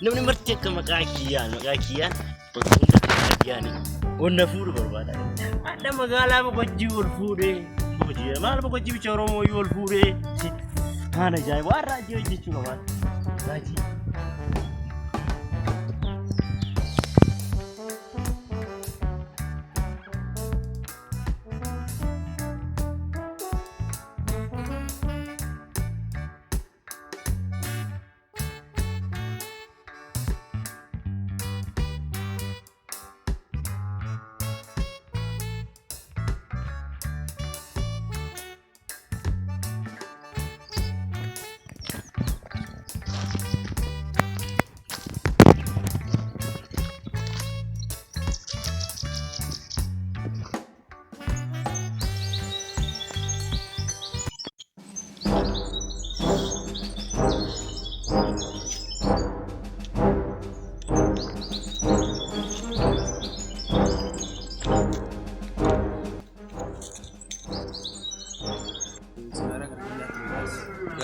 namni marti akka maqaa kiyyaan bakka hunda kiyyaan onna fuudhu barbaada. Adda magaalaa boqojjii ol fuudhee hojii maal boqojjii bicha Oromoo ol fuudhee haana ajaa'iba waan raajii hojjechuu qabaan raajii.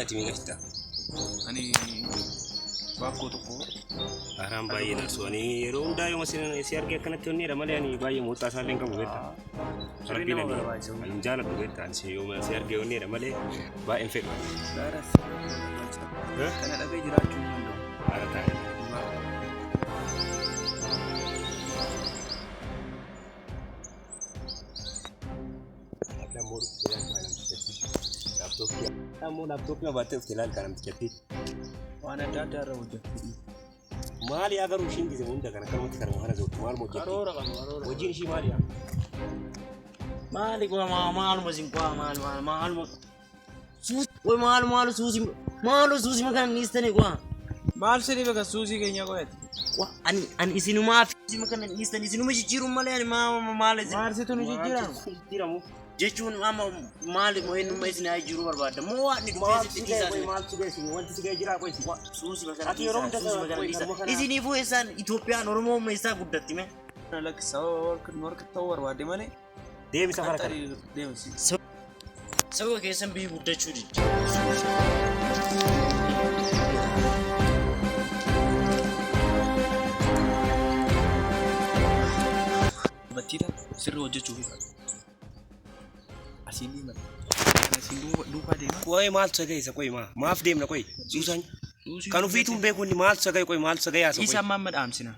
Timigasta. Ani bakko tokko Aram bayi na so ani ronda yo masin si arge kanatti onni ramale ani bayi mota salen ka bugeta. Sarbi na ni jala bugeta an si yo ma si arge onni ramale ba en fek. daras kana daga jiratu mundo Ara ta. Ada mur yang malam laptop में बातें फिलहाल काम करती वाना डाटा रोज माल या अगर उशिन की ज़मीन देखना कर मत करो हमारा जो माल मौजूद वो जिन शी माल या माल को माल मजिंग को माल वो माल सूसी में kan nistane ko माल से नहीं बगा सूजी के nya ko et wa an isinu ma fi makan nistane isinu ma jiru mal yani mal से तो नहीं जिरा tiramu jechuun amma maal mo'inuma isin ay jiru barbaada moo waan itti maal sigesi wanti sigee jira ko isi suusi makana isiniifu isaan Itoophiyaan Oromoo isaa guddatti me lak sawar kan tawar wade male deemi safara kan deemi sawwa keessan bii guddachuu didde batida sirri hojjechuu fi asini man asini duuba deema koy maal sagay sa koy maaf deemna koy suusan kanu fiitum beekun ni maal sagay koy maal sagay asa koy isa mamad amsina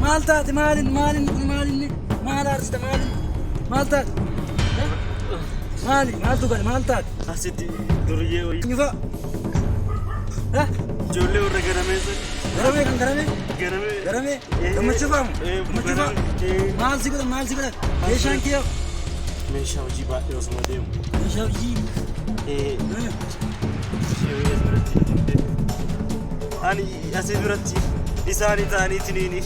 Maltaat maalin maal arsita maltaat maaltu gale maltaat Asitti duriyyee wayii. nyufa ha Ijoollee warra garamee sun. garame kan garame Garamee. gammachuu faamu maal si godhan meeshaan kee Meeshaa hojii baay'ee osuma deemu. meeshaa hojii Ani asii duratti isaanii ta'aniitiniini.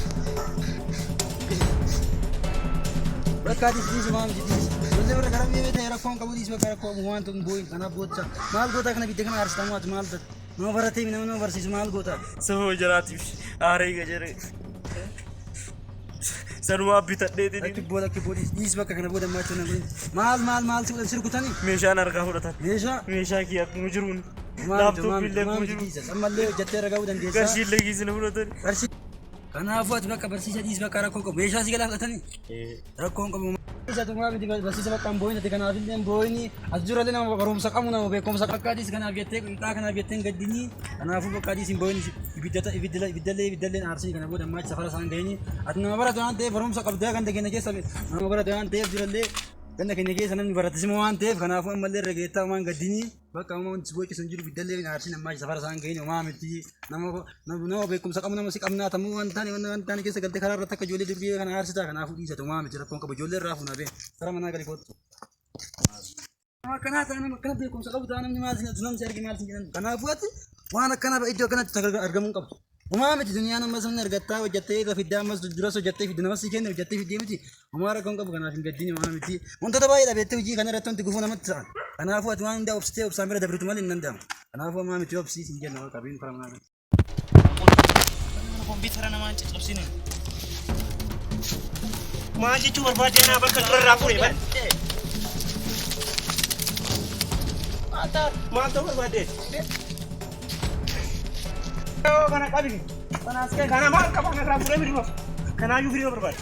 Rakkaatis dhiisu maal jedhiis ijoollee warra garamee ta'e rakkoon qabu dhiisu bakka rakkoo waan ta'uun booyin kanaaf gocha maal goota kana bidde kana aarsitaa maatu maal ta'e nama baratee nama barsiisu maal goota Sababa jiraatiif aaree gajere. Sanumaa bitadheetiin Lakki boodis dhiis bakka kana booda maachuu nan godhin maal si godhan sirkutanii meeshaan harkaa fudhatan. meeshaa Meeshaa kee akkuma jiruun. maal Laaptooppii illee akkuma jiru. ammallee hojjattee raga'uu dandeessaa Qarshii illee kiisina fudhatan. qarshii kanaafuu ati bakka barsiisa dhiis bakka rakkoon qabu meeshaa si galaa fudhatanii rakkoon qabu isa tumaa miti barsiisa bakka hin booyin ati kanaaf illee hin booyini as durallee nama barumsa qabu nama beekumsa bakka adiis kanaaf jettee qinxaa kanaaf jettee hin gaddinii kanaafuu bakka adiis hin booyin ibiddallee aarsii kana booda ammaa safara isaan gahini ati nama barate waan ta'eef barumsa qabdaa ganda keenya keessa nama barate waan ta'eef durallee ganda keenya keessa namni baratisima waan ta'eef kanaafuu ammallee irra geettaa waan gaddinii bakka amma wanti boocisu hin jiru ibiddallee aarsiin ammaa safara isaan gahini homaa miti nama beekumsa qabu nama si qabnaa tamuu waan taane keessa galtee karaa irratti akka ijoollee durbee kana aarsitaa kanaafuu dhiisatu homaa miti rakkoon qabu ijoollee irraa fuunaa bee karaa manaa gali kootu. Akkanaa ta'an nama akkana beekumsa qabu ta'an namni maal namni arge maal sin jedhan kanaafuu ati waan akkana iddoo akkanatti argamuu qabdu. Homaa miti duniyaan ammas namni argattaa hojjattee irra fiddaa ammas duras hojjattee fidda namas kenna hojjattee fiddee miti homaa rakkoon qabu kanaaf hin gaddini homaa miti wantoota baay'ee dhabeettee hojii kana irratti wanti gufuu namatti ta'an kanaafuu ati waan hundaa obsitee obsaan bira dabritu malee hin danda'amu kanaafuu homaa miti obsii sin jenna qabiin fara manaa. Kompiitara namaan caccabsine. Maal jechuu barbaadee naa bakka durarraa fuudhee bare. Maal ta'uu barbaadee? Kana qabi. Kana maal qaba? Kana irraa fuudhee fiduu. Kanaayyuu fiduu barbaade.